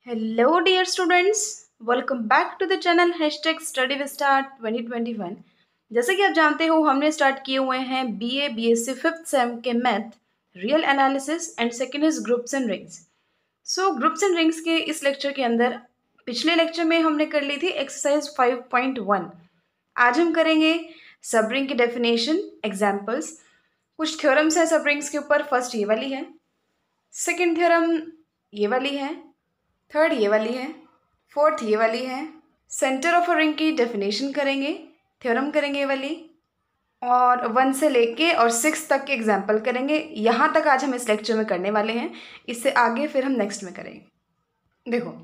Hello, dear students. Welcome back to the channel #Study with Start 2021। जैसे कि आप जानते हो हमने स्टार्ट किए हुए हैं BA BSc 5th सेम के math real analysis and second is groups and rings. So groups and rings के इस लेक्चर के अंदर पिछले लेक्चर में हमने कर ली थी एक्सरसाइज 5.1। आज हम करेंगे सब रिंग की डेफिनेशन, एग्जाम्पल्स, कुछ थ्योरम्स हैं सब रिंग्स के ऊपर। फर्स्ट ये वाली है, सेकेंड थ्योरम ये वाली है, थर्ड ये वाली है, फोर्थ ये वाली है। सेंटर ऑफ अ रिंग की डेफिनेशन करेंगे, थ्योरम करेंगे ये वाली, और 1 से लेके और 6 तक के एग्जाम्पल करेंगे। यहाँ तक आज हम इस लेक्चर में करने वाले हैं, इससे आगे फिर हम नेक्स्ट में करेंगे। देखो,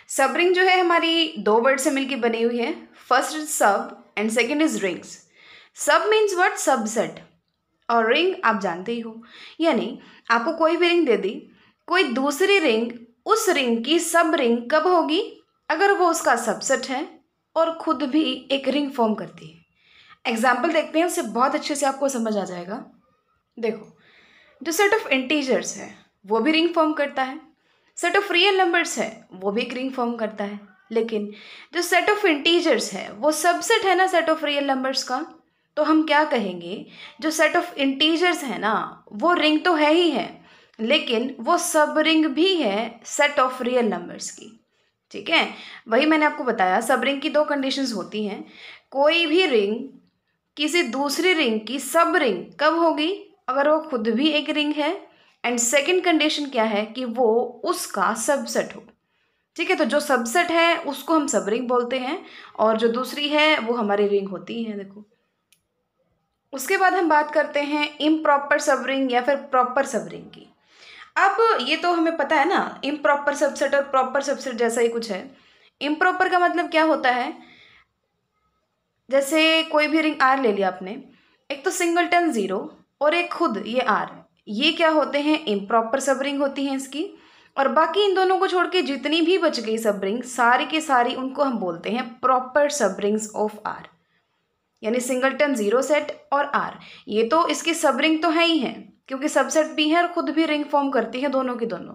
सब रिंग जो है हमारी दो वर्ड से मिलकर बनी हुई है। फर्स्ट इज सब एंड सेकेंड इज रिंग्स। सब मीन्स व्हाट? सबसेट। और रिंग आप जानते ही हो, यानी आपको कोई भी रिंग दे दी, कोई दूसरी रिंग उस रिंग की सब रिंग कब होगी? अगर वो उसका सबसेट है और खुद भी एक रिंग फॉर्म करती है। एग्जाम्पल देखते हैं, उससे बहुत अच्छे से आपको समझ आ जाएगा। देखो, जो सेट ऑफ इंटीजर्स है वो भी रिंग फॉर्म करता है, सेट ऑफ रियल नंबर्स है वो भी एक रिंग फॉर्म करता है। लेकिन जो सेट ऑफ इंटीजर्स है वो सबसेट है ना सेट ऑफ रियल नंबर्स का, तो हम क्या कहेंगे? जो सेट ऑफ इंटीजर्स है ना वो रिंग तो है ही है, लेकिन वो सब रिंग भी है सेट ऑफ रियल नंबर्स की। ठीक है, वही मैंने आपको बताया, सब रिंग की दो कंडीशंस होती हैं। कोई भी रिंग किसी दूसरी रिंग की सब रिंग कब होगी? अगर वो खुद भी एक रिंग है, एंड सेकंड कंडीशन क्या है कि वो उसका सबसेट हो। ठीक है, तो जो सबसेट है उसको हम सब रिंग बोलते हैं, और जो दूसरी है वो हमारी रिंग होती है। देखो, उसके बाद हम बात करते हैं इम्प्रॉपर सब रिंग या फिर प्रॉपर सब रिंग की। अब ये तो हमें पता है ना, इम्प्रॉपर सबसेट और प्रॉपर सबसेट जैसा ही कुछ है। इम्प्रॉपर का मतलब क्या होता है? जैसे कोई भी रिंग आर ले लिया आपने, एक तो सिंगलटन जीरो और एक खुद ये आर, ये क्या होते हैं? इम्प्रॉपर सब रिंग होती हैं इसकी। और बाकी इन दोनों को छोड़ के जितनी भी बच गई सब रिंग, सारी की सारी उनको हम बोलते हैं प्रॉपर सब रिंग्स ऑफ आर। यानी सिंगलटन जीरो सेट और आर, ये तो इसकी सब रिंग तो है ही है, क्योंकि सबसेट भी है और खुद भी रिंग फॉर्म करती है दोनों की दोनों।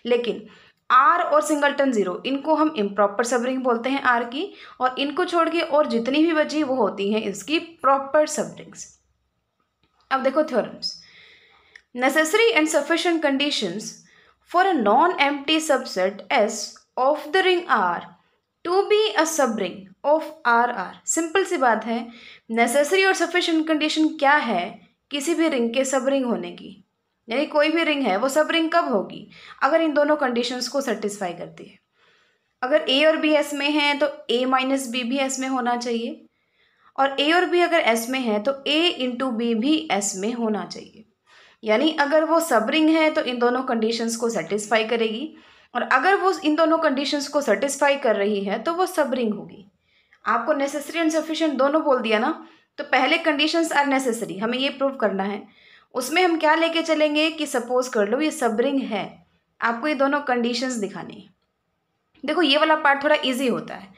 लेकिन आर और सिंगलटन जीरो, इनको हम इम्प्रॉपर सब रिंग बोलते हैं आर की, और इनको छोड़ के और जितनी भी बची वो होती हैं इसकी प्रॉपर सब रिंग्स। अब देखो theorems. Necessary and sufficient conditions for a non empty subset S of the ring R to be a subring of R R. Simple सी बात है, नेसेसरी और सफिशिएंट कंडीशन क्या है किसी भी रिंग के सब रिंग होने की? यानी कोई भी रिंग है वो सब रिंग कब होगी? अगर इन दोनों कंडीशंस को सेटिस्फाई करती है। अगर ए और बी एस में है तो ए माइनस बी भी एस में होना चाहिए, और ए और बी अगर एस में है तो ए इंटू बी भी एस में होना चाहिए। यानी अगर वो सब रिंग है तो इन दोनों कंडीशंस को सेटिस्फाई करेगी, और अगर वो इन दोनों कंडीशंस को सेटिस्फाई कर रही है तो वो सब रिंग होगी। आपको नेसेसरी एंड सफिशिएंट दोनों बोल दिया ना, तो पहले कंडीशंस आर नेसेसरी, हमें ये प्रूव करना है। उसमें हम क्या लेके चलेंगे कि सपोज कर लो ये सब रिंग है, आपको ये दोनों कंडीशंस दिखानी है। देखो, ये वाला पार्ट थोड़ा इजी होता है,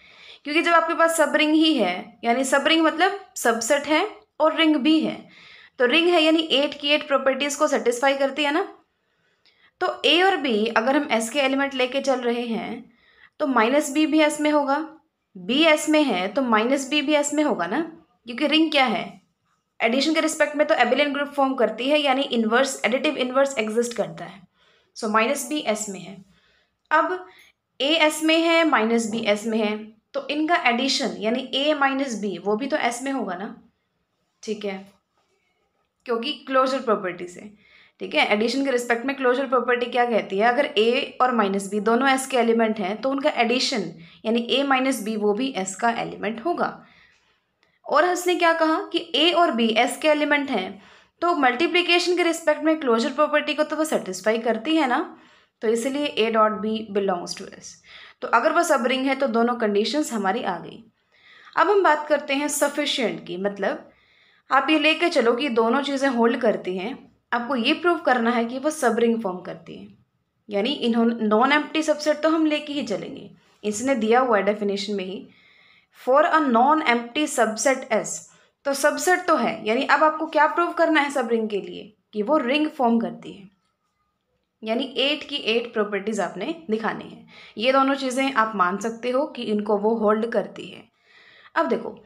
क्योंकि जब आपके पास सब रिंग ही है, यानी सब रिंग मतलब सबसेट है और रिंग भी है, तो रिंग है यानी 8 की 8 प्रॉपर्टीज को सेटिस्फाई करती है ना। तो ए और बी अगर हम एस के एलिमेंट लेके चल रहे हैं तो माइनस बी भी एस में होगा, बी एस में है तो माइनस बी भी एस में होगा ना, क्योंकि रिंग क्या है? एडिशन के रिस्पेक्ट में तो एबिलियन ग्रुप फॉर्म करती है, यानी इनवर्स, एडिटिव इनवर्स एग्जिस्ट करता है। सो माइनस बी एस में है। अब ए एस में है, माइनस बी एस में है, तो इनका एडिशन यानी ए माइनस बी वो भी तो एस में होगा ना। ठीक है, क्योंकि क्लोजर प्रॉपर्टी से। ठीक है, एडिशन के रिस्पेक्ट में क्लोजर प्रॉपर्टी क्या कहती है? अगर ए और माइनस बी दोनों एस के एलिमेंट हैं तो उनका एडिशन यानी ए माइनस बी वो भी एस का एलिमेंट होगा। और उसने क्या कहा कि ए और बी एस के एलिमेंट हैं, तो मल्टीप्लिकेशन के रिस्पेक्ट में क्लोजर प्रॉपर्टी को तो वो सेटिस्फाई करती है ना, तो इसलिए A dot B belongs to S. तो अगर वो सब रिंग है तो दोनों कंडीशंस हमारी आ गई। अब हम बात करते हैं सफिशिएंट की। मतलब आप ये लेके चलो कि दोनों चीज़ें होल्ड करती हैं, आपको ये प्रूव करना है कि वो सब रिंग फॉर्म करती हैं। यानी इन्होंने नॉन एम्प्टी सबसेट तो हम लेके ही चलेंगे, इसने दिया हुआ है डेफिनेशन में ही, for a non empty subset S, तो सबसेट तो है, यानी अब आपको क्या प्रूव करना है सब रिंग के लिए? कि वो रिंग फॉर्म करती है। यानी 8 की 8 प्रॉपर्टीज आपने दिखानी है। ये दोनों चीज़ें आप मान सकते हो कि इनको वो होल्ड करती है। अब देखो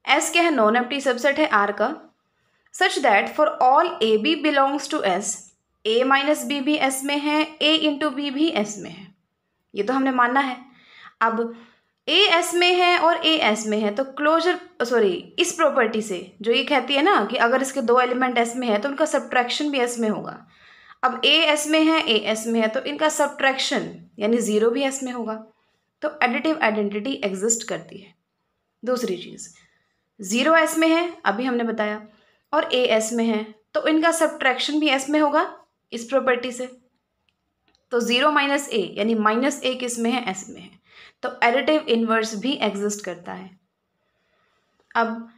S क्या है, नॉन एम्प्टी सबसेट है R का, such that for all A B belongs to S, A minus B भी S में है, A इंटू बी भी S में है। ये तो हमने मानना है। अब A S में है और A S में है तो क्लोजर इस प्रॉपर्टी से जो ये कहती है ना कि अगर इसके दो एलिमेंट S में है तो उनका सब्ट्रैक्शन भी S में होगा। अब A S में है, A S में है तो इनका सब्ट्रैक्शन यानी ज़ीरो भी S में होगा। तो एडिटिव आइडेंटिटी एग्जिस्ट करती है। दूसरी चीज़, ज़ीरो S में है अभी हमने बताया, और A S में है तो इनका सब्ट्रैक्शन भी S में होगा इस प्रॉपर्टी से। तो ज़ीरो माइनस ए यानी माइनस ए किस में है, S में है। तो एडिटिव इनवर्स भी एग्जिस्ट करता है। अब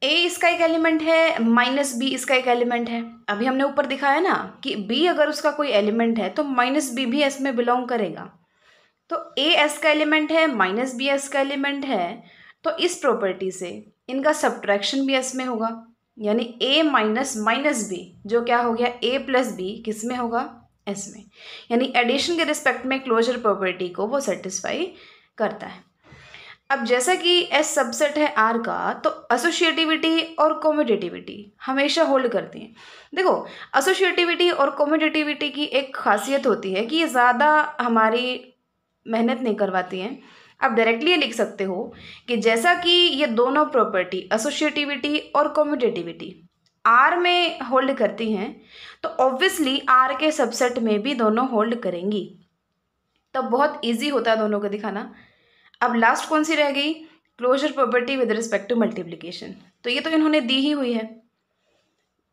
A इसका एक एलिमेंट है, माइनस बी इसका एक एलिमेंट है। अभी हमने ऊपर दिखाया ना कि B अगर उसका कोई एलिमेंट है तो माइनस बी भी S में बिलोंग करेगा। तो A S का एलिमेंट है, माइनस बी S का एलिमेंट है, तो इस प्रॉपर्टी से इनका सब्ट्रैक्शन भी S में होगा। यानी A माइनस माइनस बी जो क्या हो गया, A प्लस बी किस में होगा, S में। यानी एडिशन के रिस्पेक्ट में क्लोजर प्रॉपर्टी को वो सेटिस्फाई करता है। अब जैसा कि S सबसेट है R का, तो एसोसिएटिविटी और कॉम्यूटेटिविटी हमेशा होल्ड करती हैं। देखो एसोसिएटिविटी और कॉम्यूटेटिविटी की एक खासियत होती है कि ये ज़्यादा हमारी मेहनत नहीं करवाती हैं। आप डायरेक्टली ये लिख सकते हो कि जैसा कि ये दोनों प्रॉपर्टी एसोसिएटिविटी और कॉम्यूटेटिविटी R में होल्ड करती हैं, तो ऑब्वियसली R के सबसेट में भी दोनों होल्ड करेंगी। तब बहुत ईजी होता है दोनों को दिखाना। अब लास्ट कौन सी रह गई, closure property with respect to multiplication. तो ये तो इन्होंने दी ही हुई है,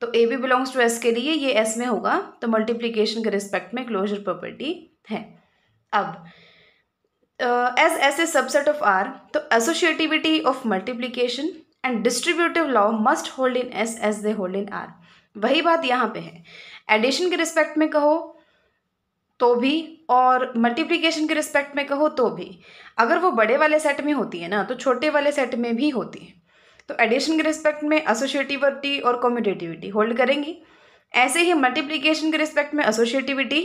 तो A B belongs to S के लिए ये एस में होगा, तो मल्टीप्लिकेशन के रिस्पेक्ट में क्लोजर प्रॉपर्टी है। अब as S a subset of R, तो associativity of multiplication and distributive law must hold in S as they hold in R. वही बात यहाँ पे है, एडिशन के रिस्पेक्ट में कहो तो भी और मल्टीप्लिकेशन के रिस्पेक्ट में कहो तो भी। अगर वो बड़े वाले सेट में होती है ना तो छोटे वाले सेट में भी होती है। तो एडिशन के रिस्पेक्ट में एसोसिएटिविटी और कम्यूटेटिविटी होल्ड करेंगी, ऐसे ही मल्टीप्लिकेशन के रिस्पेक्ट में एसोसिएटिविटी।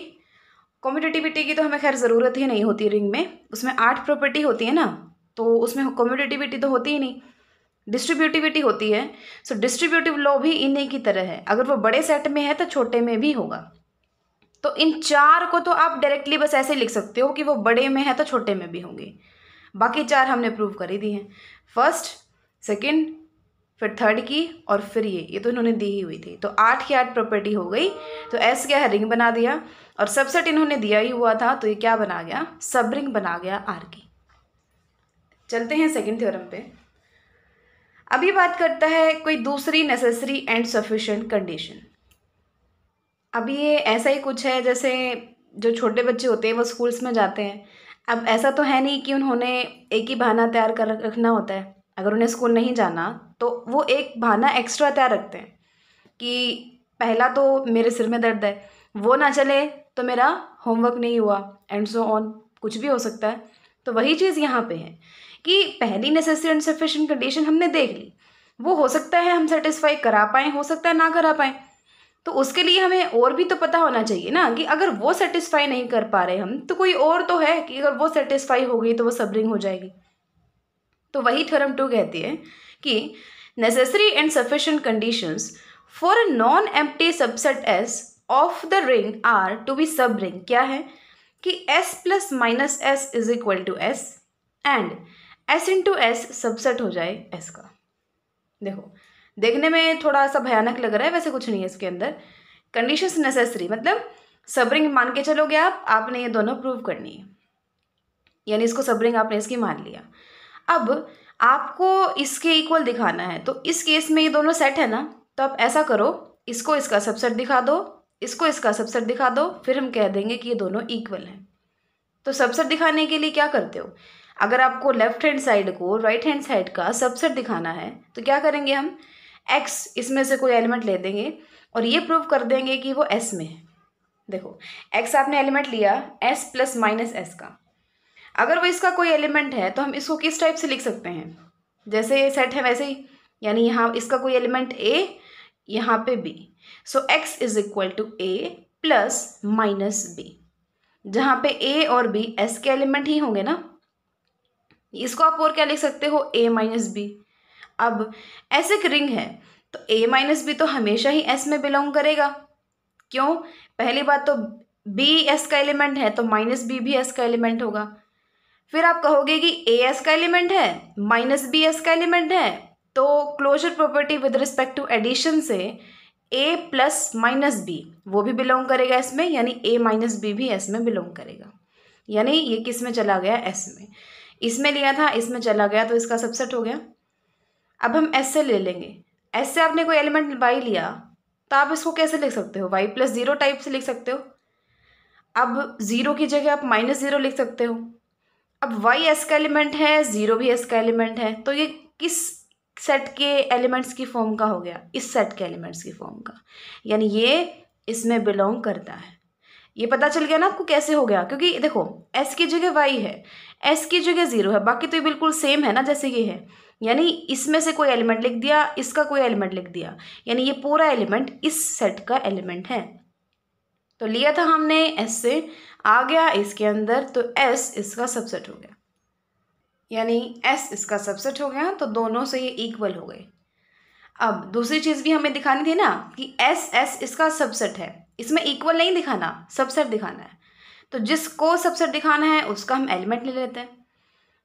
कम्यूटेटिविटी की तो हमें खैर ज़रूरत ही नहीं होती रिंग में, उसमें 8 प्रॉपर्टी होती है ना, तो उसमें कम्यूटेटिविटी तो होती ही नहीं, डिस्ट्रीब्यूटिविटी होती है। सो डिस्ट्रीब्यूटिव लॉ भी इन्हीं की तरह है, अगर वो बड़े सेट में है तो छोटे में भी होगा। तो इन चार को तो आप डायरेक्टली बस ऐसे लिख सकते हो कि वो बड़े में है तो छोटे में भी होंगे। बाकी चार हमने प्रूव कर ही दी हैं, फर्स्ट, सेकंड, फिर थर्ड की, और फिर ये तो इन्होंने दी ही हुई थी। तो 8 की 8 प्रॉपर्टी हो गई। तो एस क्या है, रिंग बना दिया, और सबसेट इन्होंने दिया ही हुआ था तो ये क्या बना गया, सब रिंग बना गया आर की। चलते हैं सेकेंड थ्योरम पे। अभी बात करता है कोई दूसरी नेसेसरी एंड सफिशिएंट कंडीशन। अब ये ऐसा ही कुछ है जैसे जो छोटे बच्चे होते हैं वो स्कूल्स में जाते हैं। अब ऐसा तो है नहीं कि उन्होंने एक ही बहाना तैयार कर रखना होता है, अगर उन्हें स्कूल नहीं जाना तो वो एक बहाना एक्स्ट्रा तैयार रखते हैं कि पहला तो मेरे सिर में दर्द है, वो ना चले तो मेरा होमवर्क नहीं हुआ, एंड सो ऑन, कुछ भी हो सकता है। तो वही चीज़ यहाँ पे है कि पहली नेसेसरी एंड सफिशिएंट कंडीशन हमने देख ली, वो हो सकता है हम सेटिस्फाई करा पाएँ, हो सकता है ना करा पाएँ। तो उसके लिए हमें और भी तो पता होना चाहिए ना कि अगर वो सेटिस्फाई नहीं कर पा रहे हम तो कोई और तो है कि अगर वो सेटिस्फाई हो गई तो वो सब रिंग हो जाएगी। तो वही थ्योरम 2 कहती है कि necessary and sufficient conditions for a non empty subset S of the ring R to be subring क्या है कि S plus minus S is equal to S and S into S subset हो जाए S का। देखो देखने में थोड़ा सा भयानक लग रहा है, वैसे कुछ नहीं है इसके अंदर। कंडीशंस नेसेसरी मतलब सबरिंग मान के चलोगे आपने ये दोनों प्रूव करनी है, यानी इसको सबरिंग आपने इसकी मान लिया। अब आपको इसके इक्वल दिखाना है, तो इस केस में ये दोनों सेट है ना, तो आप ऐसा करो, इसको इसका सबसेट दिखा दो, इसको इसका सबसेट दिखा दो, फिर हम कह देंगे कि ये दोनों इक्वल हैं। तो सबसेट दिखाने के लिए क्या करते हो, अगर आपको लेफ्ट हैंड साइड को राइट हैंड साइड का सबसेट दिखाना है तो क्या करेंगे हम, x इसमें से कोई एलिमेंट ले देंगे और ये प्रूव कर देंगे कि वो s में है। देखो x आपने एलिमेंट लिया s प्लस माइनस एस का, अगर वो इसका कोई एलिमेंट है तो हम इसको किस टाइप से लिख सकते हैं, जैसे सेट है वैसे ही, यानी यहाँ इसका कोई एलिमेंट a, यहाँ पे b, सो x is equal to a plus minus B, जहाँ पे ए और बी एस के एलिमेंट ही होंगे ना। इसको आप और क्या लिख सकते हो, ए माइनस बी। अब एस एक रिंग है तो ए माइनस बी तो हमेशा ही एस में बिलोंग करेगा। क्यों? पहली बात तो बी एस का एलिमेंट है तो माइनस बी भी एस का एलिमेंट होगा। फिर आप कहोगे कि ए एस का एलिमेंट है माइनस बी एस का एलिमेंट है, तो closure property with respect to addition से ए प्लस माइनस बी वो भी बिलोंग करेगा एस में, यानी ए माइनस बी भी एस में बिलोंग करेगा। यानी ये किस में चला गया, एस में। इसमें लिया था, इसमें चला गया, तो इसका सबसेट हो गया। अब हम एस से ले लेंगे। एस से आपने कोई एलिमेंट वाई लिया तो आप इसको कैसे लिख सकते हो, वाई प्लस जीरो टाइप से लिख सकते हो। अब जीरो की जगह आप माइनस जीरो लिख सकते हो। अब वाई एस का एलिमेंट है, जीरो भी एस का एलिमेंट है, तो ये किस सेट के एलिमेंट्स की फॉर्म का हो गया, इस सेट के एलिमेंट्स की फॉर्म का, यानी ये इसमें बिलोंग करता है। ये पता चल गया ना आपको कैसे हो गया, क्योंकि देखो एस की जगह वाई है, एस की जगह जीरो है, बाकी तो ये बिल्कुल सेम है ना जैसे ये है। यानी इसमें से कोई एलिमेंट लिख दिया, इसका कोई एलिमेंट लिख दिया, यानी ये पूरा एलिमेंट इस सेट का एलिमेंट है। तो लिया था हमने एस से, आ गया इसके अंदर, तो एस इसका सबसेट हो गया, यानी एस इसका सबसेट हो गया, तो दोनों से ये इक्वल हो गए। अब दूसरी चीज़ भी हमें दिखानी थी ना कि एस एस इसका सबसेट है, इसमें इक्वल नहीं दिखाना, सबसेट दिखाना है। तो जिसको सबसेट दिखाना है उसका हम एलिमेंट ले लेते हैं।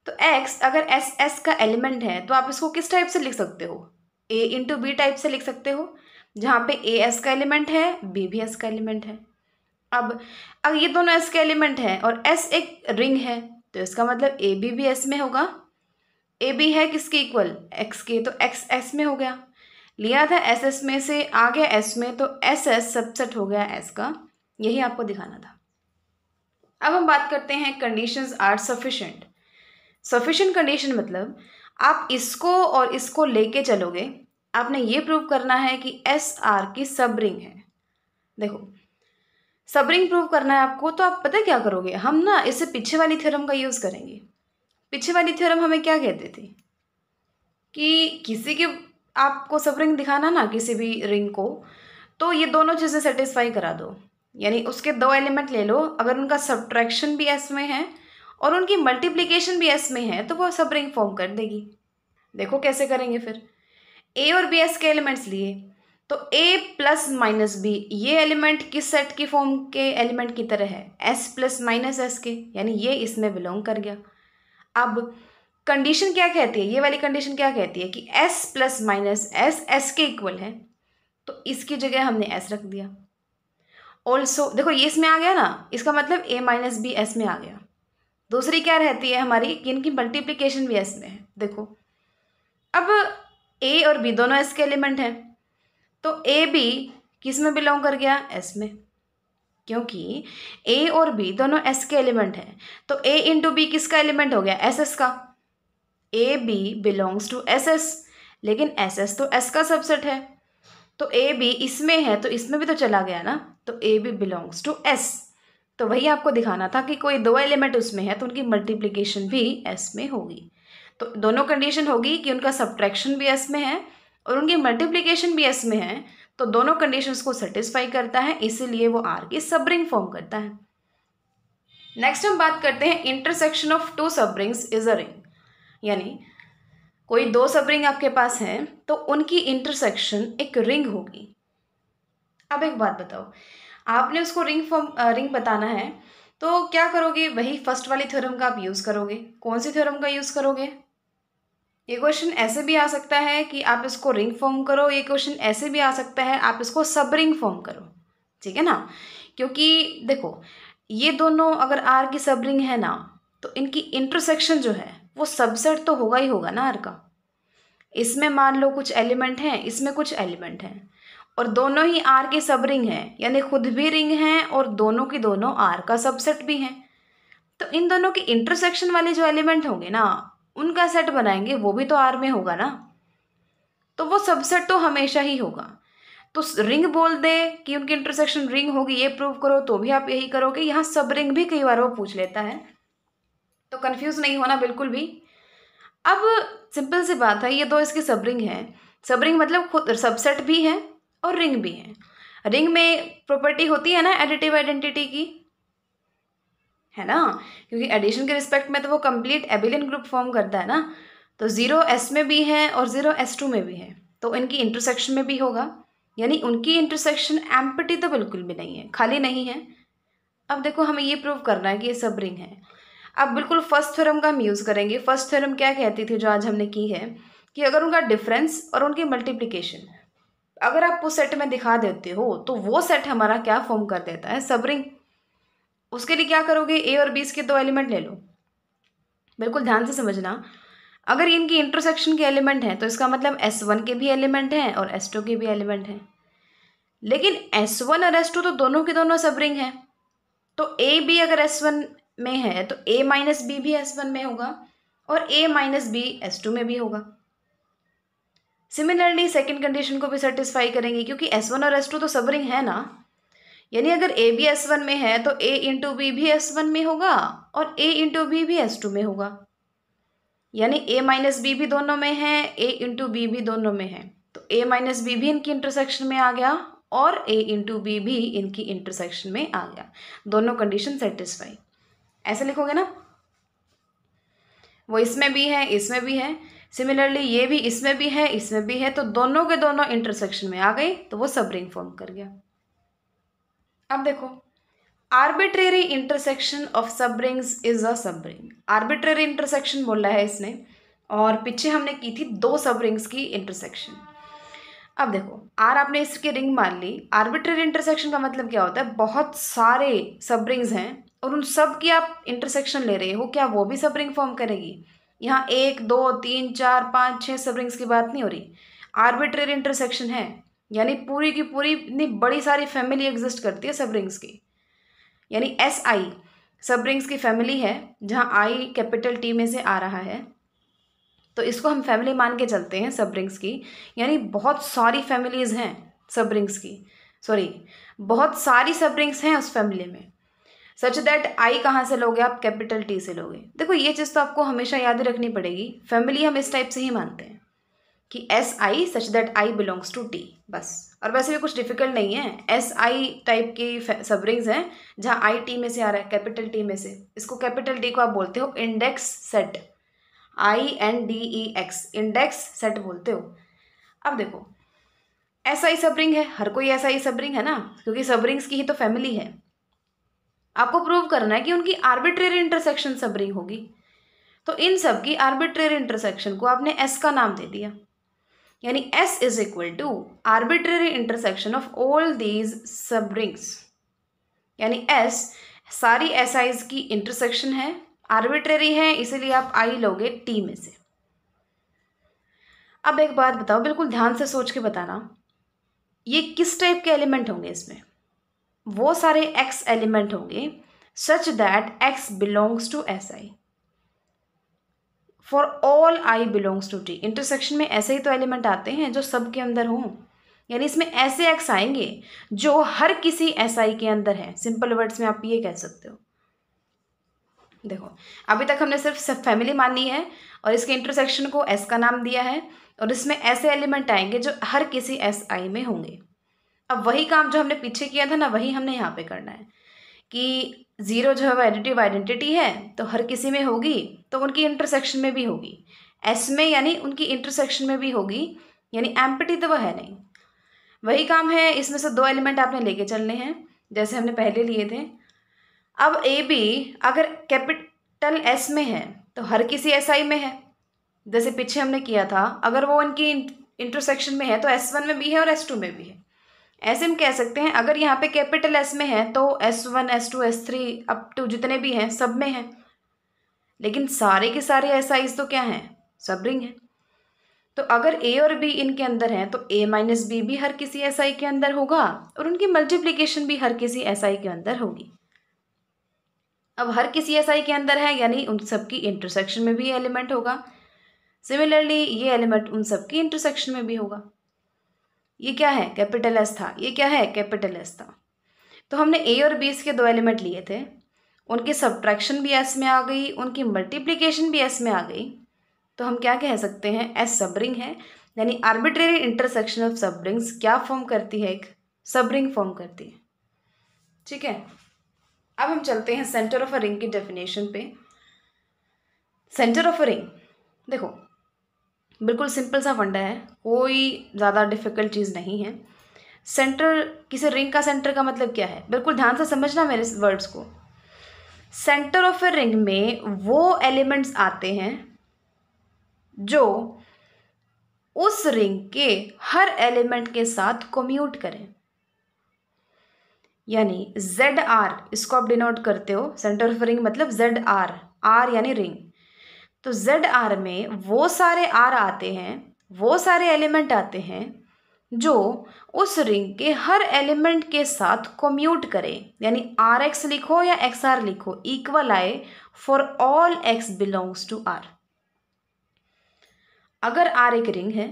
तो एक्स अगर एस एस का एलिमेंट है तो आप इसको किस टाइप से लिख सकते हो, ए इंटू बी टाइप से लिख सकते हो, जहाँ पे ए एस का एलिमेंट है, बी भी एस का एलिमेंट है। अब अगर ये दोनों एस के एलिमेंट हैं और एस एक रिंग है तो इसका मतलब ए बी भी एस में होगा। ए बी है किसके इक्वल, एक्स के, तो एक्स एस में हो गया। लिया था एस एस में से, आ गया एस में, तो एस एस सबसेट हो गया एस का। यही आपको दिखाना था। अब हम बात करते हैं conditions are sufficient. Sufficient condition मतलब आप इसको और इसको लेके चलोगे, आपने ये प्रूव करना है कि एस आर की सब रिंग है। देखो सब रिंग प्रूव करना है आपको, तो आप पता क्या करोगे, हम ना इससे पीछे वाली थ्योरम का यूज़ करेंगे। पीछे वाली थ्योरम हमें क्या कहते थे कि किसी के आपको सब रिंग दिखाना ना किसी भी रिंग को, तो ये दोनों चीज़ें सेटिस्फाई करा दो, यानी उसके दो एलिमेंट ले लो, अगर उनका सब्ट्रैक्शन भी एस में है और उनकी मल्टीप्लिकेशन भी एस में है तो वो सब रिंग फॉर्म कर देगी। देखो कैसे करेंगे फिर। ए और बी एस के एलिमेंट्स लिए, तो ए प्लस माइनस बी ये एलिमेंट किस सेट की फॉर्म के एलिमेंट की तरह है, एस प्लस माइनस एस के, यानी ये इसमें बिलोंग कर गया। अब कंडीशन क्या कहती है, ये वाली कंडीशन क्या कहती है कि S plus minus S S के इक्वल है, तो इसकी जगह हमने एस रख दिया। ऑल्सो देखो ये इसमें आ गया ना, इसका मतलब ए माइनस बी एस में आ गया। दूसरी क्या रहती है हमारी कि इनकी मल्टीप्लिकेशन भी एस में है। देखो अब ए और बी दोनों एस के एलिमेंट हैं, तो ए बी किस में बिलोंग कर गया, एस में, क्योंकि ए और बी दोनों एस के एलिमेंट हैं। तो ए इंटू बी किसका एलिमेंट हो गया, एस एस का। A B belongs to S S, लेकिन एस एस तो एस का सबसेट है, तो ए बी इसमें है तो इसमें भी तो चला गया ना, तो A B belongs to S. तो वही आपको दिखाना था कि कोई दो एलिमेंट उसमें है तो उनकी मल्टीप्लिकेशन भी एस में होगी। तो दोनों कंडीशन होगी कि उनका सब्ट्रैक्शन भी एस में है और उनकी मल्टीप्लिकेशन भी एस में है, तो दोनों कंडीशंस को सेटिस्फाई करता है, इसीलिए वो आर की सब रिंग फॉर्म करता है। नेक्स्ट हम बात करते हैं इंटरसेक्शन ऑफ टू सब रिंग्स इज अ रिंग, यानी कोई दो सब रिंग आपके पास हैं तो उनकी इंटरसेक्शन एक रिंग होगी। अब एक बात बताओ, आपने उसको रिंग बताना है तो क्या करोगे, वही फर्स्ट वाली थ्योरम का आप यूज़ करोगे। कौन सी थ्योरम का यूज़ करोगे, ये क्वेश्चन ऐसे भी आ सकता है कि आप इसको रिंग फॉर्म करो, ये क्वेश्चन ऐसे भी आ सकता है आप इसको सब रिंग फॉर्म करो, ठीक है ना। क्योंकि देखो ये दोनों अगर आर की सब रिंग है ना, तो इनकी इंटरसेक्शन जो है वो सबसेट तो होगा ही होगा ना आर का। इसमें मान लो कुछ एलिमेंट हैं, इसमें कुछ एलिमेंट हैं, और दोनों ही आर की सब रिंग है, यानी खुद भी रिंग हैं और दोनों की दोनों आर का सबसेट भी हैं। तो इन दोनों के इंटरसेक्शन वाले जो एलिमेंट होंगे ना, उनका सेट बनाएंगे, वो भी तो आर में होगा ना, तो वो सबसेट तो हमेशा ही होगा। तो रिंग बोल दे कि उनकी इंटरसेक्शन रिंग होगी, ये प्रूव करो, तो भी आप यही करोगे। यहाँ सब रिंग भी कई बार वो पूछ लेता है, तो कंफ्यूज नहीं होना बिल्कुल भी। अब सिंपल सी बात है, ये दो इसकी सब रिंग है। सब रिंग मतलब खुद सबसेट भी है और रिंग भी है। रिंग में प्रॉपर्टी होती है ना एडिटिव आइडेंटिटी की, है ना, क्योंकि एडिशन के रिस्पेक्ट में तो वो कंप्लीट एबिलियन ग्रुप फॉर्म करता है ना। तो 0 S में भी है और 0 S2 में भी है, तो इनकी इंटरसेक्शन में भी होगा, यानी उनकी इंटरसेक्शन एम्प्टी तो बिल्कुल भी नहीं है, खाली नहीं है। अब देखो हमें ये प्रूव करना है कि ये सब रिंग है। अब बिल्कुल फर्स्ट थ्योरम का हम यूज़ करेंगे। फर्स्ट थ्योरम क्या कहती थी जो आज हमने की है, कि अगर उनका डिफरेंस और उनकी मल्टीप्लिकेशन अगर आप उस सेट में दिखा देते हो तो वो सेट हमारा क्या फॉर्म कर देता है, सब रिंग। उसके लिए क्या करोगे, ए और बी के 2 एलिमेंट ले लो। बिल्कुल ध्यान से समझना, अगर इनकी इंटरसेक्शन के एलिमेंट हैं तो इसका मतलब S1 के भी एलिमेंट हैं और S2 के भी एलिमेंट हैं। लेकिन S1 और S2 तो दोनों के दोनों सब रिंग हैं, तो ए बी अगर S1 में है तो a माइनस बी भी S1 में होगा और a माइनस बी S2 में भी होगा। सिमिलरली सेकेंड कंडीशन को भी सेटिस्फाई करेंगे, क्योंकि S1 और S2 तो सब रिंग है ना, यानी अगर a भी S1 में है तो a इंटू बी भी S1 में होगा और a इंटू बी भी S2 में होगा, यानी a माइनस बी भी दोनों में है, a इंटू बी भी दोनों में है, तो a माइनस बी भी इनकी इंटरसेक्शन में आ गया और a इंटू बी भी इनकी इंटरसेक्शन में आ गया। दोनों कंडीशन सेटिस्फाई, ऐसे लिखोगे ना, वो इसमें भी है इसमें भी है, सिमिलरली ये भी इसमें भी है इसमें भी है, तो दोनों के दोनों इंटरसेक्शन में आ गई तो वो सब रिंग फॉर्म कर गया। अब देखो, आर्बिट्रेरी इंटरसेक्शन ऑफ सब रिंग्स इज अ सब रिंग। आर्बिट्रेरी इंटरसेक्शन बोला है इसने, और पीछे हमने की थी 2 सब रिंग्स की इंटरसेक्शन। अब देखो, आर आपने इसकी रिंग मान ली। आर्बिट्रेरी इंटरसेक्शन का मतलब क्या होता है, बहुत सारे सब रिंग्स हैं और उन सब की आप इंटरसेक्शन ले रहे हो, क्या वो भी सब रिंग फॉर्म करेगी? यहाँ 1 2 3 4 5 6 सब रिंग्स की बात नहीं हो रही, आर्बिट्रेरी इंटरसेक्शन है, यानी पूरी की पूरी इतनी बड़ी सारी फैमिली एग्जिस्ट करती है सब रिंग्स की, यानी SI सब रिंग्स की फैमिली है, जहाँ I कैपिटल T में से आ रहा है, तो इसको हम फैमिली मान के चलते हैं सब रिंग्स की, यानी बहुत सारी फैमिलीज हैं सब रिंग्स की, सॉरी बहुत सारी सब रिंग्स हैं उस फैमिली में, सच दैट आई कहाँ से लोगे आप, कैपिटल T से लोगे। देखो ये चीज़ तो आपको हमेशा याद रखनी पड़ेगी, फैमिली हम इस टाइप से ही मानते हैं कि SI such that I belongs to T, बस। और वैसे भी कुछ डिफिकल्ट नहीं है, SI टाइप की सब रिंग्स हैं जहाँ I T में से आ रहा है, कैपिटल T में से, इसको कैपिटल T को आप बोलते हो index set, INDEX index set बोलते हो। अब देखो, SI सब रिंग है, हर कोई SI सब रिंग है ना, क्योंकि सब रिंग्स की ही तो फैमिली है। आपको प्रूव करना है कि उनकी आर्बिट्रेरी इंटरसेक्शन सब रिंग होगी, तो इन सब की आर्बिट्रेरी इंटरसेक्शन को आपने S का नाम दे दिया, यानी S is equal to arbitrary intersection of all these subrings, यानी S सारी SIs की इंटरसेक्शन है, आर्बिट्रेरी है इसीलिए आप I लोगे T में से। अब एक बात बताओ, बिल्कुल ध्यान से सोच के बताना, ये किस टाइप के एलिमेंट होंगे इसमें? वो सारे X एलिमेंट होंगे such that X belongs to SI for all I belongs to T। Intersection में ऐसे ही तो एलिमेंट आते हैं जो सब के अंदर हों, यानी इसमें ऐसे X आएंगे जो हर किसी SI के अंदर है। सिंपल वर्ड्स में आप ये कह सकते हो। देखो, अभी तक हमने सिर्फ फैमिली मान ली है और इसके इंटरसेक्शन को S का नाम दिया है, और इसमें ऐसे एलिमेंट आएंगे जो हर किसी SI में होंगे। अब वही काम जो हमने पीछे किया था ना, वही हमने यहाँ पे करना है कि 0 जो है वो एडिटिव आइडेंटिटी है, तो हर किसी में होगी तो उनकी इंटरसेक्शन में भी होगी, S में यानी उनकी इंटरसेक्शन में भी होगी, यानी एम्प्टी तो वह है नहीं। वही काम है, इसमें से 2 एलिमेंट आपने लेके चलने हैं जैसे हमने पहले लिए थे। अब AB अगर कैपिटल S में है तो हर किसी SI में है, जैसे पीछे हमने किया था, अगर वो उनकी इंटरसेक्शन में है तो S1 में भी है और S2 में भी है। ऐसे हम कह सकते हैं, अगर यहाँ पे कैपिटल S में है तो S1 S2 S3 up to जितने भी हैं सब में है, लेकिन सारे के सारे SIs तो क्या हैं, सब रिंग है। तो अगर A और B इनके अंदर हैं तो A माइनस बी भी हर किसी SI के अंदर होगा और उनकी मल्टीप्लिकेशन भी हर किसी SI के अंदर होगी। अब हर किसी SI के अंदर है यानी उन सब की इंटरसेक्शन में भी एलिमेंट होगा, सिमिलरली ये एलिमेंट उन सब की इंटरसेक्शन में भी होगा। ये क्या है, कैपिटल S था, ये क्या है, कैपिटल S था। तो हमने A और B के 2 एलिमेंट लिए थे, उनकी सब्ट्रैक्शन भी S में आ गई, उनकी मल्टीप्लिकेशन भी S में आ गई, तो हम क्या कह सकते हैं, S सब रिंग है, यानी आर्बिट्रेरी इंटरसेक्शन ऑफ सब रिंग्स क्या फॉर्म करती है, एक सब रिंग फॉर्म करती है। ठीक है, अब हम चलते हैं सेंटर ऑफ अ रिंग की डेफिनेशन पे। सेंटर ऑफ अ रिंग देखो बिल्कुल सिंपल सा फंडा है, कोई ज़्यादा डिफिकल्ट चीज़ नहीं है। सेंटर, किसी रिंग का सेंटर का मतलब क्या है, बिल्कुल ध्यान से समझना मेरे वर्ड्स को। सेंटर ऑफ अ रिंग में वो एलिमेंट्स आते हैं जो उस रिंग के हर एलिमेंट के साथ कम्यूट करें। यानी जेड आर, इसको आप डिनोट करते हो, सेंटर ऑफ रिंग मतलब जेड आर, आर यानी रिंग। तो जेड आर में वो सारे आर आते हैं, वो सारे एलिमेंट आते हैं जो उस रिंग के हर एलिमेंट के साथ कम्यूट करें। यानी आर एक्स लिखो या एक्स आर लिखो, इक्वल आए for all X belongs to R. अगर आर एक रिंग है,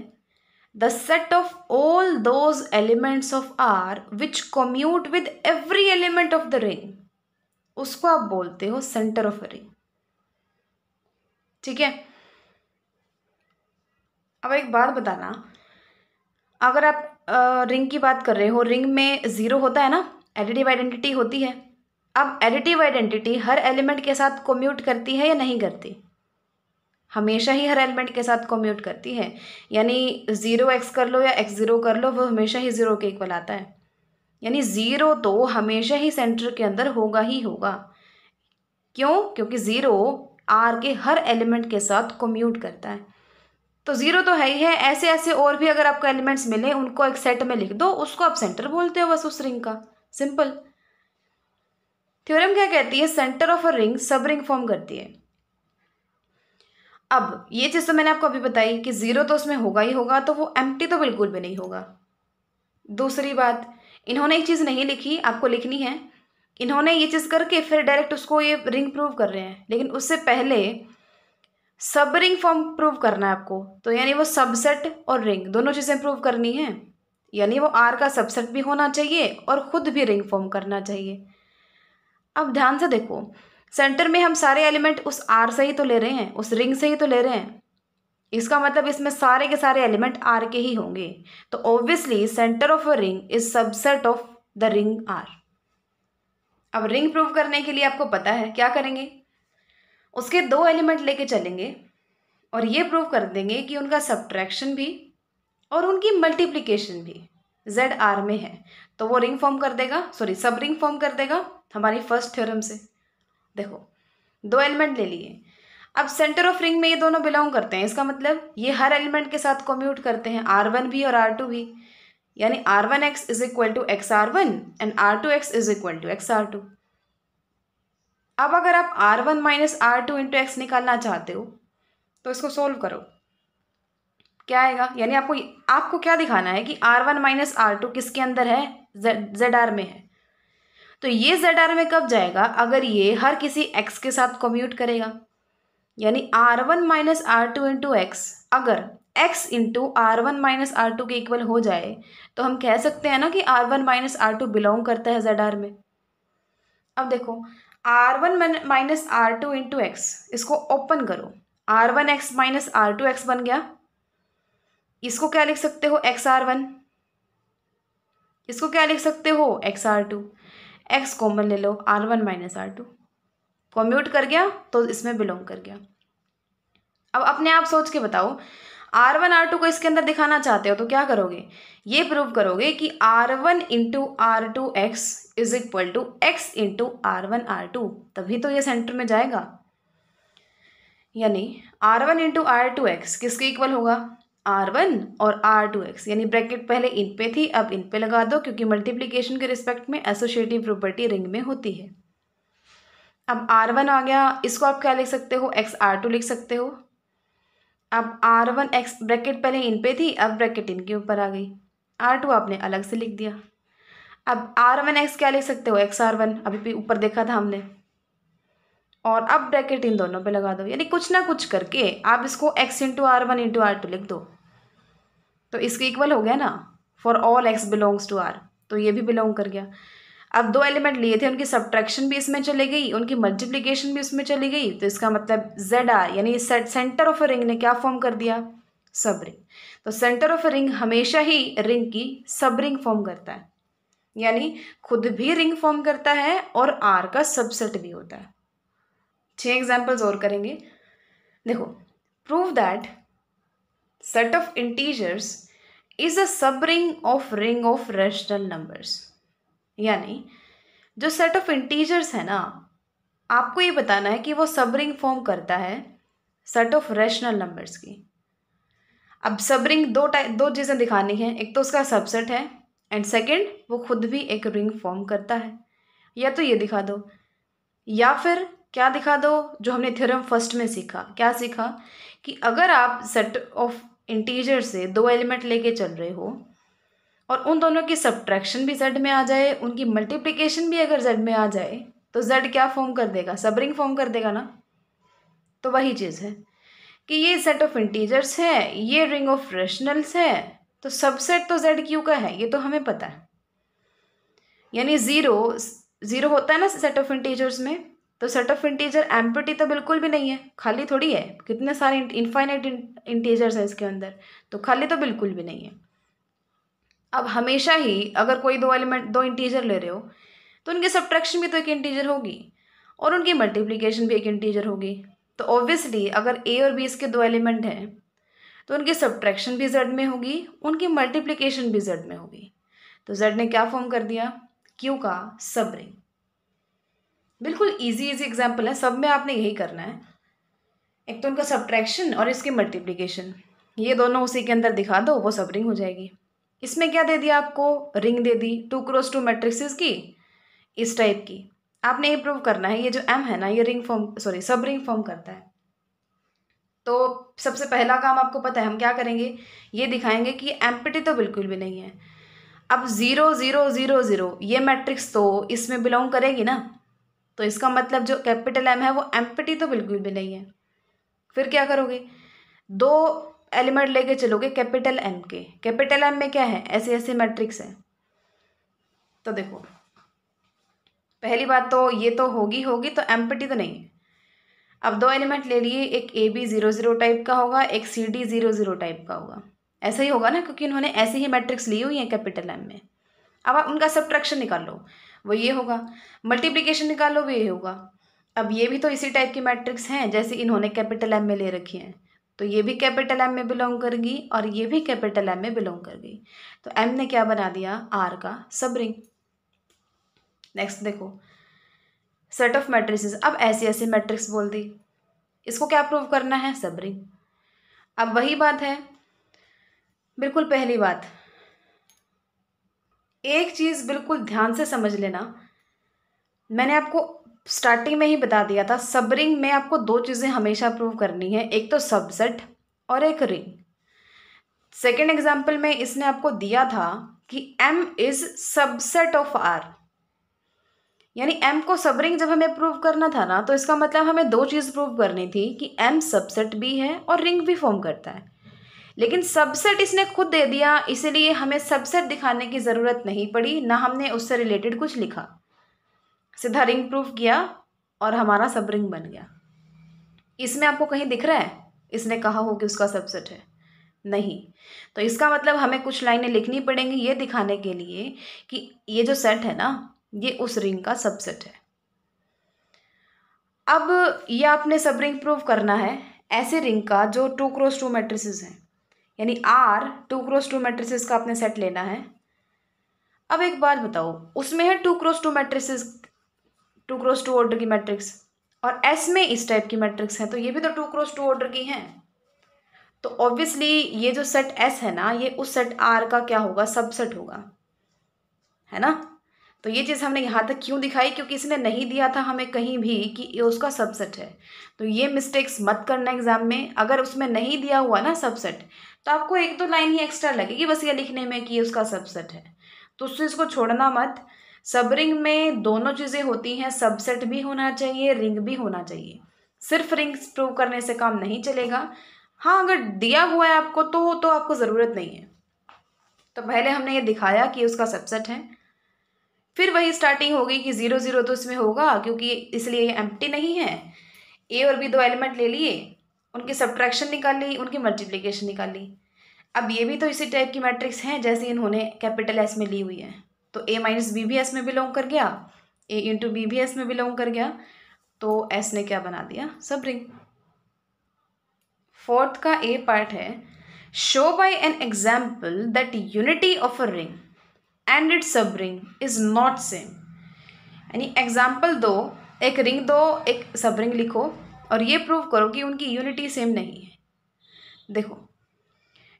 the set of all those elements of R which commute with every element of the ring, उसको आप बोलते हो सेंटर ऑफ अ रिंग। ठीक है, अब एक बात बताना, अगर आप रिंग की बात कर रहे हो, रिंग में जीरो होता है ना, एडिटिव आइडेंटिटी होती है। अब एडिटिव आइडेंटिटी हर एलिमेंट के साथ कम्यूट करती है या नहीं करती? हमेशा ही हर एलिमेंट के साथ कम्यूट करती है। यानी 0x कर लो या x0 कर लो, वो हमेशा ही 0 के इक्वल आता है। यानी 0 तो हमेशा ही सेंटर के अंदर होगा ही होगा। क्यों? क्योंकि 0 आर के हर एलिमेंट के साथ कम्यूट करता है। तो 0 तो है ही है। ऐसे ऐसे और भी अगर आपको एलिमेंट्स मिले, उनको एक सेट में लिख दो, उसको आप सेंटर बोलते हो बस उस रिंग का। सिंपल। थ्योरम क्या कहती है? सेंटर ऑफ अ रिंग सब रिंग फॉर्म करती है। अब ये चीज़ तो मैंने आपको अभी बताई कि 0 तो उसमें होगा ही होगा, तो वो एम्प्टी तो बिल्कुल भी नहीं होगा। दूसरी बात, इन्होंने एक चीज़ नहीं लिखी, आपको लिखनी है। इन्होंने ये चीज़ करके फिर डायरेक्ट उसको ये रिंग प्रूव कर रहे हैं, लेकिन उससे पहले सब रिंग फॉर्म प्रूव करना है आपको। तो यानी वो सबसेट और रिंग दोनों चीज़ें प्रूव करनी है। यानी वो आर का सबसेट भी होना चाहिए और खुद भी रिंग फॉर्म करना चाहिए। अब ध्यान से देखो, सेंटर में हम सारे एलिमेंट उस आर से ही तो ले रहे हैं, उस रिंग से ही तो ले रहे हैं। इसका मतलब इसमें सारे के सारे एलिमेंट आर के ही होंगे। तो obviously centre of a ring is subset of the ring R. अब रिंग प्रूव करने के लिए आपको पता है क्या करेंगे, उसके दो एलिमेंट लेके चलेंगे और ये प्रूव कर देंगे कि उनका सब्ट्रैक्शन भी और उनकी मल्टीप्लिकेशन भी जेड आर में है। तो वो रिंग फॉर्म कर देगा, सॉरी सब रिंग फॉर्म कर देगा हमारी फर्स्ट थ्योरम से। देखो दो एलिमेंट ले लिए, अब सेंटर ऑफ रिंग में ये दोनों बिलोंग करते हैं, इसका मतलब ये हर एलिमेंट के साथ कम्यूट करते हैं, R1 भी और R2 भी। यानी R1x is equal to XR1 and R2x is equal to XR2। अब अगर आप R1 minus R2 into x निकालना चाहते हो तो इसको सोल्व करो, क्या आएगा? यानी आपको क्या दिखाना है कि R1 माइनस R2 किसके अंदर है? जेड आर में है। तो ये जेड आर में कब जाएगा? अगर ये हर किसी x के साथ कम्यूट करेगा। यानी R1 minus R2 into x, अगर x into R1 minus R2 के इक्वल हो जाए तो हम कह सकते हैं ना कि R1 माइनस R2 बिलोंग करता है जेड आर में। अब देखो R1 minus R2 into x, इसको ओपन करो, R1x माइनस R2x बन गया। इसको क्या लिख सकते हो? XR1। इसको क्या लिख सकते हो? XR2। x कॉमन ले लो, R1 माइनस R2 कम्यूट कर गया तो इसमें बिलोंग कर गया। अब अपने आप सोच के बताओ, R1 R2 को इसके अंदर दिखाना चाहते हो तो क्या करोगे? ये प्रूव करोगे कि R1 into R2x is equal to x into R1 R2, तभी तो ये सेंटर में जाएगा। यानी R1 इंटू R2x किसके इक्वल होगा? R1 और R2x। यानी ब्रैकेट पहले इन पे थी, अब इन पे लगा दो, क्योंकि मल्टीप्लिकेशन के रिस्पेक्ट में एसोसिएटिव प्रॉपर्टी रिंग में होती है। अब R1 आ गया, इसको आप क्या लिख सकते हो? XR2 लिख सकते हो। अब R1x ब्रैकेट पहले इन पे थी, अब ब्रैकेट इनके ऊपर आ गई, R2 आपने अलग से लिख दिया। अब R1x क्या लिख सकते हो? XR1, अभी भी ऊपर देखा था हमने, और अब ब्रैकेट इन दोनों पे लगा दो। यानी कुछ ना कुछ करके आप इसको x into R1 into R2 लिख दो, तो इसके इक्वल हो गया ना, for all x belongs to R। तो ये भी बिलोंग कर गया। अब दो एलिमेंट लिए थे, उनकी सब्ट्रैक्शन भी इसमें चली गई, उनकी मल्टीप्लिकेशन भी उसमें चली गई, तो इसका मतलब जेड आर यानी सेंटर ऑफ अ रिंग ने क्या फॉर्म कर दिया? सब रिंग। तो सेंटर ऑफ अ रिंग हमेशा ही रिंग की सब रिंग फॉर्म करता है। यानी खुद भी रिंग फॉर्म करता है और आर का सबसेट भी होता है। 6 एग्जाम्पल्स और करेंगे। देखो, prove that set of integers is a subring of rational numbers. यानी जो सेट ऑफ इंटीजर्स है ना, आपको ये बताना है कि वो सब रिंग फॉर्म करता है सेट ऑफ रैशनल नंबर्स की। अब सब रिंग दो चीज़ें दिखानी है, एक तो उसका सबसेट है एंड सेकंड वो खुद भी एक रिंग फॉर्म करता है। या तो ये दिखा दो या फिर क्या दिखा दो जो हमने थ्योरम फर्स्ट में सीखा। क्या सीखा कि अगर आप सेट ऑफ इंटीजर से 2 एलिमेंट लेके चल रहे हो और उन दोनों की सब्ट्रैक्शन भी जेड में आ जाए, उनकी मल्टीप्लिकेशन भी अगर जेड में आ जाए, तो जेड क्या फॉर्म कर देगा? सब रिंग फॉर्म कर देगा ना। तो वही चीज़ है कि ये सेट ऑफ इंटीजर्स है, ये रिंग ऑफ रैशनल्स है, तो सबसेट तो जेड क्यू का है, ये तो हमें पता है। यानी ज़ीरो होता है ना सेट ऑफ इंटीजर्स में, तो सेट ऑफ इंटीजर एम्प्टी तो बिल्कुल भी नहीं है, खाली थोड़ी है, कितने सारे इनफाइनाइट इंटीजर्स है इसके अंदर, तो खाली तो बिल्कुल भी नहीं है। अब हमेशा ही अगर कोई दो इंटीजर ले रहे हो तो उनकी सब्ट्रैक्शन भी तो एक इंटीजर होगी और उनकी मल्टीप्लिकेशन भी एक इंटीजर होगी। तो ऑब्वियसली अगर ए और बी इसके 2 एलिमेंट हैं तो उनकी सब्ट्रैक्शन भी जेड में होगी, उनकी मल्टीप्लिकेशन भी जेड में होगी। तो जेड ने क्या फॉर्म कर दिया? क्यू का सब रिंग। बिल्कुल इजी एग्जाम्पल है, सब में आपने यही करना है। एक तो उनका सब्ट्रैक्शन और इसकी मल्टीप्लिकेशन, ये दोनों उसी के अंदर दिखा दो, वो सब रिंग हो जाएगी। इसमें क्या दे दिया आपको? रिंग दे दी 2x2 मैट्रिक्सेस की, इस टाइप की। आपने ये प्रूव करना है ये जो एम है ना, ये सब रिंग फॉर्म करता है। तो सबसे पहला काम आपको पता है हम क्या करेंगे, ये दिखाएंगे कि एम्प्टी तो बिल्कुल भी नहीं है। अब 0 0 0 0 ये मैट्रिक्स तो इसमें बिलोंग करेगी ना, तो इसका मतलब जो कैपिटल एम है वो एम्प्टी तो बिल्कुल भी नहीं है। फिर क्या करोगे? 2 एलिमेंट लेके चलोगे कैपिटल एम के। कैपिटल एम में क्या है? ऐसे ऐसे मैट्रिक्स है। तो देखो, पहली बात तो ये तो होगी तो एम्प्टी तो नहीं है। अब 2 एलिमेंट ले लिए, एक ए बी 0 0 टाइप का होगा, एक सी डी 0 0 टाइप का होगा। ऐसा ही होगा ना, क्योंकि इन्होंने ऐसे ही मैट्रिक्स ली हुई है कैपिटल एम में। अब आप उनका सब्ट्रैक्शन निकाल लो, वो ये होगा। मल्टीप्लिकेशन निकाल लो, वो ये होगा। अब ये भी तो इसी टाइप की मैट्रिक्स हैं जैसे इन्होंने कैपिटल एम में ले रखी हैं, तो ये भी कैपिटल एम में बिलोंग करेगी और ये भी कैपिटल एम में बिलोंग करेगी। तो एम ने क्या बना दिया? आर का सब रिंग। नेक्स्ट देखो, सेट ऑफ मैट्रिसेस। अब ऐसे ऐसे मैट्रिक्स बोल दी, इसको क्या प्रूव करना है? सब रिंग। अब वही बात है, बिल्कुल पहली बात, एक चीज़ बिल्कुल ध्यान से समझ लेना। मैंने आपको स्टार्टिंग में ही बता दिया था, सब रिंग में आपको 2 चीज़ें हमेशा प्रूव करनी है, एक तो सबसेट और एक रिंग। सेकेंड एग्जाम्पल में इसने आपको दिया था कि M is subset of R। यानी M को सब रिंग जब हमें प्रूव करना था ना, तो इसका मतलब हमें 2 चीज़ प्रूव करनी थी कि M सबसेट भी है और रिंग भी फॉर्म करता है। लेकिन सबसेट इसने खुद दे दिया, इसीलिए हमें सबसेट दिखाने की ज़रूरत नहीं पड़ी, ना हमने उससे रिलेटेड कुछ लिखा, सीधा रिंग प्रूव किया और हमारा सब रिंग बन गया। इसमें आपको कहीं दिख रहा है इसने कहा हो कि उसका सबसेट है? नहीं। तो इसका मतलब हमें कुछ लाइनें लिखनी पड़ेंगी ये दिखाने के लिए कि ये जो सेट है ना, ये उस रिंग का सबसेट है। अब ये आपने सब रिंग प्रूव करना है ऐसे रिंग का जो 2x2 मैट्रिसेस हैं, यानी R 2x2 मैट्रिसेस का आपने सेट लेना है। अब एक बात बताओ, उसमें है 2x2 मैट्रिसेस, 2x2 ऑर्डर की मैट्रिक्स, और S में इस टाइप की मैट्रिक्स है, तो ये भी तो 2x2 ऑर्डर की हैं। तो ऑब्वियसली ये जो सेट S है ना, ये उस सेट R का क्या होगा? सबसेट होगा, है ना। तो ये चीज़ हमने यहाँ तक क्यों दिखाई? क्योंकि इसने नहीं दिया था हमें कहीं भी कि ये उसका सबसेट है। तो ये मिस्टेक्स मत करना एग्जाम में। अगर उसमें नहीं दिया हुआ ना सबसेट, तो आपको 1-2 लाइन ही एक्स्ट्रा लगेगी बस ये लिखने में कि ये उसका सबसेट है। तो उस चीज़ को छोड़ना मत। सब रिंग में दोनों चीज़ें होती हैं, सबसेट भी होना चाहिए, रिंग भी होना चाहिए। सिर्फ रिंग प्रूव करने से काम नहीं चलेगा। हाँ, अगर दिया हुआ है आपको तो आपको ज़रूरत नहीं है। तो पहले हमने ये दिखाया कि उसका सबसेट है, फिर वही स्टार्टिंग होगी कि 0 0 तो इसमें होगा क्योंकि इसलिए ये एम्प्टी नहीं है। ए और बी 2 एलिमेंट ले लिए, उनकी सब्ट्रैक्शन निकाल ली, उनकी मल्टीप्लिकेशन निकाल ली। अब ये भी तो इसी टाइप की मैट्रिक्स हैं जैसे इन्होंने कैपिटल एस में ली हुई है, तो A माइनस बी भी एस में बिलोंग कर गया, A इंटू बी भी एस में बिलोंग कर गया, तो एस ने क्या बना दिया, सब रिंग। फोर्थ का ए पार्ट है, show by an example that unity of a ring and its subring is not same. यानी एग्जाम्पल दो, एक रिंग दो, एक सब रिंग लिखो और ये प्रूव करो कि उनकी यूनिटी सेम नहीं है। देखो,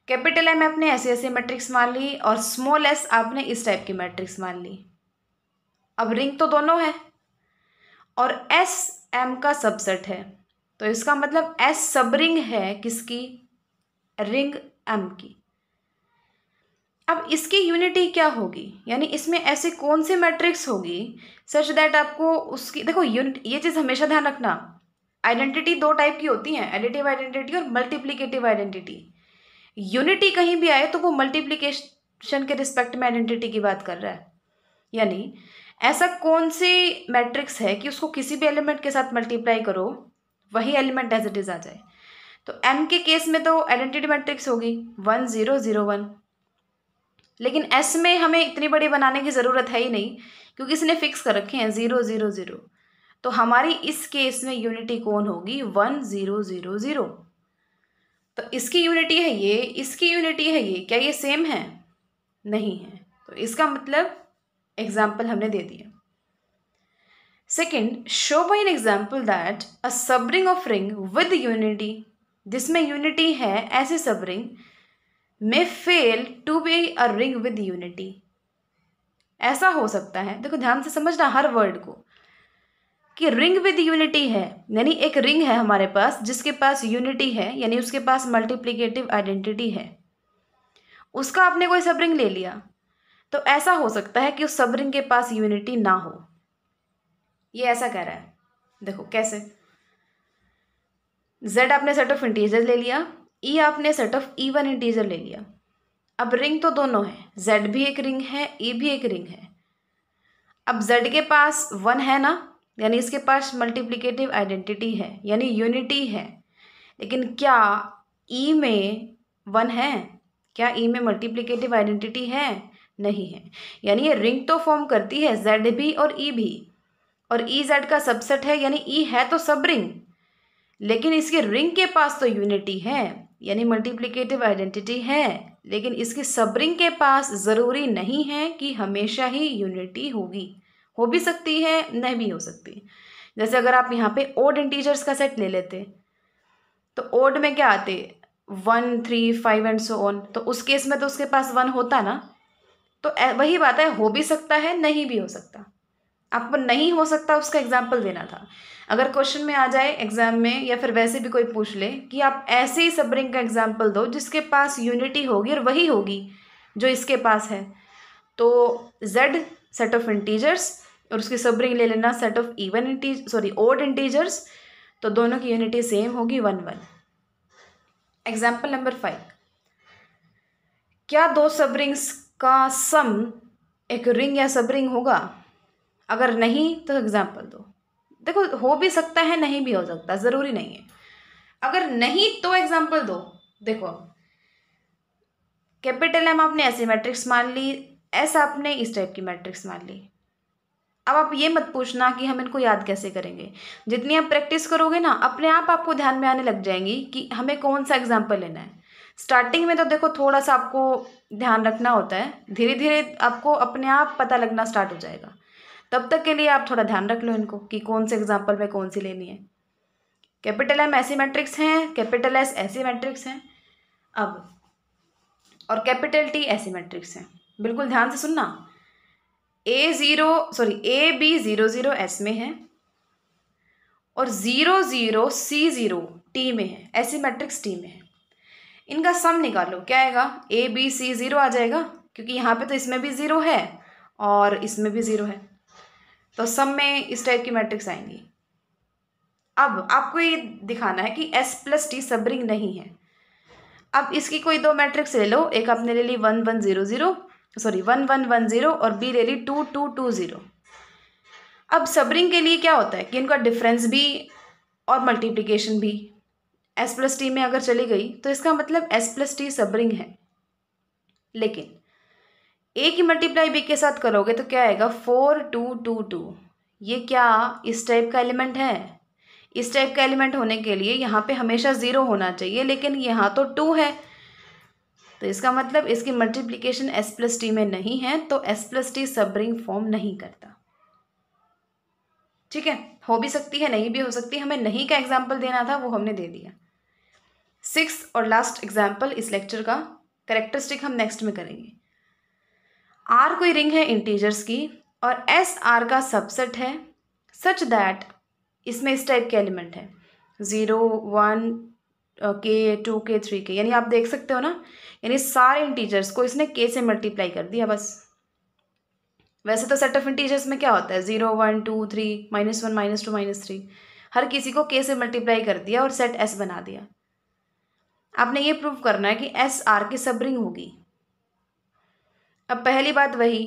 कैपिटल एम आपने ऐसे ऐसे मैट्रिक्स मान ली और स्मॉल एस आपने इस टाइप की मैट्रिक्स मान ली। अब रिंग तो दोनों है और एस एम का सबसेट है, तो इसका मतलब एस सब रिंग है किसकी, रिंग एम की। अब इसकी यूनिटी क्या होगी, यानी इसमें ऐसी कौन सी मैट्रिक्स होगी सच दैट आपको उसकी, देखो यूनिट, ये चीज़ हमेशा ध्यान रखना, आइडेंटिटी दो टाइप की होती हैं, एडिटिव आइडेंटिटी और मल्टीप्लिकेटिव आइडेंटिटी। यूनिटी कहीं भी आए तो वो मल्टीप्लिकेशन के रिस्पेक्ट में आइडेंटिटी की बात कर रहा है। यानी ऐसा कौन सी मैट्रिक्स है कि उसको किसी भी एलिमेंट के साथ मल्टीप्लाई करो वही एलिमेंट एज इट इज आ जाए। तो एम के केस में तो आइडेंटिटी मैट्रिक्स होगी 1 0 0 1, लेकिन एस में हमें इतनी बड़ी बनाने की ज़रूरत है ही नहीं क्योंकि इसने फिक्स कर रखे हैं 0 0 0। तो हमारी इस केस में यूनिटी कौन होगी, 1 0 0 0। तो इसकी यूनिटी है ये, इसकी यूनिटी है ये, क्या ये सेम है, नहीं है। तो इसका मतलब एग्जाम्पल हमने दे दिया। Second, show by an example that a subring of ring with unity, जिसमें यूनिटी है ऐसे सबरिंग में fail to be a ring with unity. ऐसा हो सकता है, देखो ध्यान से समझना हर वर्ड को, कि रिंग विद यूनिटी है, यानी एक रिंग है हमारे पास जिसके पास यूनिटी है, यानी उसके पास मल्टीप्लिकेटिव आइडेंटिटी है, उसका आपने कोई सब रिंग ले लिया, तो ऐसा हो सकता है कि उस सब रिंग के पास यूनिटी ना हो। ये ऐसा कह रहा है, देखो कैसे, z आपने सेट ऑफ इंटीजर ले लिया, e आपने सेट ऑफ इवन इंटीजर ले लिया। अब रिंग तो दोनों है, z भी एक रिंग है, e भी एक रिंग है। अब z के पास 1 है ना, यानी इसके पास मल्टीप्लिकेटिव आइडेंटिटी है, यानी यूनिटी है। लेकिन क्या e में 1 है, क्या e में मल्टीप्लिकेटिव आइडेंटिटी है, नहीं है। यानी ये रिंग तो फॉर्म करती है z भी और e भी, और e z का सबसेट है, यानी e है तो सब रिंग, लेकिन इसके रिंग के पास तो यूनिटी है, यानी मल्टीप्लिकेटिव आइडेंटिटी है, लेकिन इसके सब रिंग के पास ज़रूरी नहीं है कि हमेशा ही यूनिटी होगी, हो भी सकती है, नहीं भी हो सकती। जैसे अगर आप यहाँ पे ओड इंटीजर्स का सेट ले लेते तो ओड में क्या आते, 1 3 5 एंड सो ऑन, तो उस केस में तो उसके पास 1 होता ना। तो वही बात है, हो भी सकता है, नहीं भी हो सकता। आपको नहीं हो सकता उसका एग्जाम्पल देना था। अगर क्वेश्चन में आ जाए एग्जाम में या फिर वैसे भी कोई पूछ ले कि आप ऐसे ही सब रिंग का एग्जाम्पल दो जिसके पास यूनिटी होगी और वही होगी जो इसके पास है, तो z सेट ऑफ इंटीजर्स और उसकी सब रिंग ले लेना सेट ऑफ ओड इंटीजर्स, तो दोनों की यूनिटी सेम होगी 1 1। एग्जाम्पल नंबर 5, क्या दो सब रिंग्स का सम एक रिंग या सब रिंग होगा? अगर नहीं तो एग्जाम्पल दो। देखो हो भी सकता है, नहीं भी हो सकता, ज़रूरी नहीं है। अगर नहीं तो एग्जाम्पल दो। देखो कैपिटल एम आपने ऐसी मैट्रिक्स मान ली, ऐसा आपने इस टाइप की मैट्रिक्स मान ली। अब आप ये मत पूछना कि हम इनको याद कैसे करेंगे, जितनी आप प्रैक्टिस करोगे ना अपने आप आपको ध्यान में आने लग जाएंगी कि हमें कौन सा एग्जाम्पल लेना है। स्टार्टिंग में तो देखो थोड़ा सा आपको ध्यान रखना होता है, धीरे धीरे आपको अपने आप पता लगना स्टार्ट हो जाएगा। तब तक के लिए आप थोड़ा ध्यान रख लो इनको कि कौन से एग्जाम्पल में कौन सी लेनी है। कैपिटल एम ऐसी मैट्रिक्स हैं, कैपिटल एस ऐसी मैट्रिक्स हैं, अब और कैपिटल टी ऐसी मैट्रिक्स हैं। बिल्कुल ध्यान से सुनना, ए बी 0 0 एस में है और 0 0 C 0 टी में है, ऐसी मैट्रिक्स टी में है। इनका सम निकालो, क्या आएगा, ए बी सी 0 आ जाएगा, क्योंकि यहाँ पे तो इसमें भी 0 है और इसमें भी 0 है, तो सम में इस टाइप की मैट्रिक्स आएंगी। अब आपको ये दिखाना है कि S प्लस टी सब रिंग नहीं है। अब इसकी कोई दो मैट्रिक्स ले लो, एक आपने ले ली 1 1 0 0 1 1 1 0 और बी ले ली 2 2 2 0। अब सब रिंग के लिए क्या होता है कि इनका डिफरेंस भी और मल्टीप्लिकेशन भी S प्लस टी में अगर चली गई तो इसका मतलब S प्लस टी सब रिंग है। लेकिन ए की मल्टीप्लाई बी के साथ करोगे तो क्या आएगा 4 2 2 2। ये क्या इस टाइप का एलिमेंट है? इस टाइप का एलिमेंट होने के लिए यहाँ पे हमेशा 0 होना चाहिए, लेकिन यहाँ तो 2 है, तो इसका मतलब इसकी मल्टीप्लिकेशन s प्लस टी में नहीं है, तो s प्लस टी सब रिंग फॉर्म नहीं करता। ठीक है, हो भी सकती है, नहीं भी हो सकती, हमें नहीं का एग्जाम्पल देना था, वो हमने दे दिया। 6th और लास्ट एग्जाम्पल इस लेक्चर का, कैरेक्टरिस्टिक हम नेक्स्ट में करेंगे। आर कोई रिंग है इंटीजर्स की और एस आर का सबसेट है सच दैट इसमें इस टाइप के एलिमेंट है 0 1 के 2 के 3 के, यानी आप देख सकते हो ना, यानी सारे इंटीजर्स को इसने के से मल्टीप्लाई कर दिया बस। वैसे तो सेट ऑफ इंटीजर्स में क्या होता है 0 1 2 3 -1 -2 -3, हर किसी को के से मल्टीप्लाई कर दिया और सेट एस बना दिया। आपने ये प्रूव करना है कि एस आर की सब रिंग होगी। अब पहली बात वही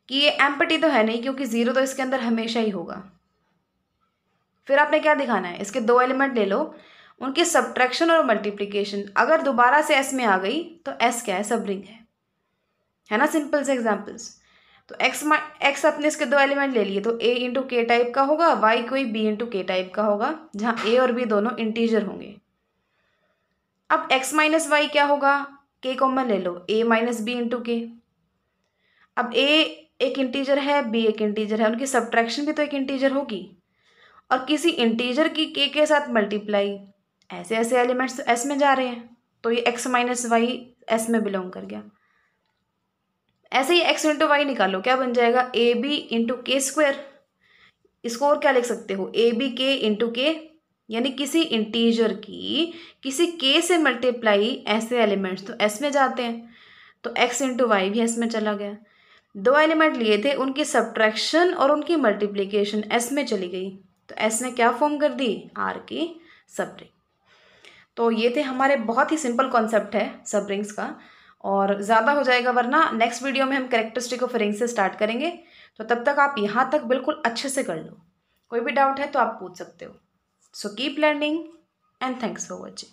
कि ये एम्प्टी तो है नहीं, क्योंकि 0 तो इसके अंदर हमेशा ही होगा। फिर आपने क्या दिखाना है, इसके दो एलिमेंट ले लो, उनकी सब्ट्रैक्शन और मल्टीप्लिकेशन अगर दोबारा से एस में आ गई तो एस क्या है, सब रिंग है ना। सिंपल से एग्जाम्पल्स, तो एक्स अपने इसके दो एलिमेंट ले लिए, तो ए इंटू के टाइप का होगा, वाई कोई बी इंटू के टाइप का होगा, जहाँ ए और बी दोनों इंटीजर होंगे। अब एक्स माइनस वाई क्या होगा, के कॉमन ले लो, ए माइनस बी इंटू के। अब ए एक इंटीजर है, बी एक इंटीजर है, उनकी सब्ट्रैक्शन भी तो एक इंटीजर होगी, और किसी इंटीजर की के साथ मल्टीप्लाई, ऐसे ऐसे एलिमेंट्स तो एस में जा रहे हैं, तो ये एक्स माइनस वाई एस में बिलोंग कर गया। ऐसे ही एक्स इंटू वाई निकालो, क्या बन जाएगा ए बी इंटू के स्क्वायर। इसको और क्या लिख सकते हो, ए बी के इंटू के, यानी किसी इंटीजर की किसी के से मल्टीप्लाई, ऐसे एलिमेंट्स तो एस में जाते हैं, तो एक्स इंटू वाई भी एस में चला गया। दो एलिमेंट लिए थे, उनकी सब्ट्रैक्शन और उनकी मल्टीप्लिकेशन एस में चली गई, तो एस ने क्या फॉर्म कर दी, आर की सब रिंग। तो ये थे हमारे बहुत ही सिंपल कॉन्सेप्ट है सब रिंग्स का, और ज़्यादा हो जाएगा वरना नेक्स्ट वीडियो में हम कैरेक्टरिस्टिक ऑफ रिंग से स्टार्ट करेंगे। तो तब तक आप यहाँ तक बिल्कुल अच्छे से कर लो, कोई भी डाउट है तो आप पूछ सकते हो। So keep learning and thanks for watching.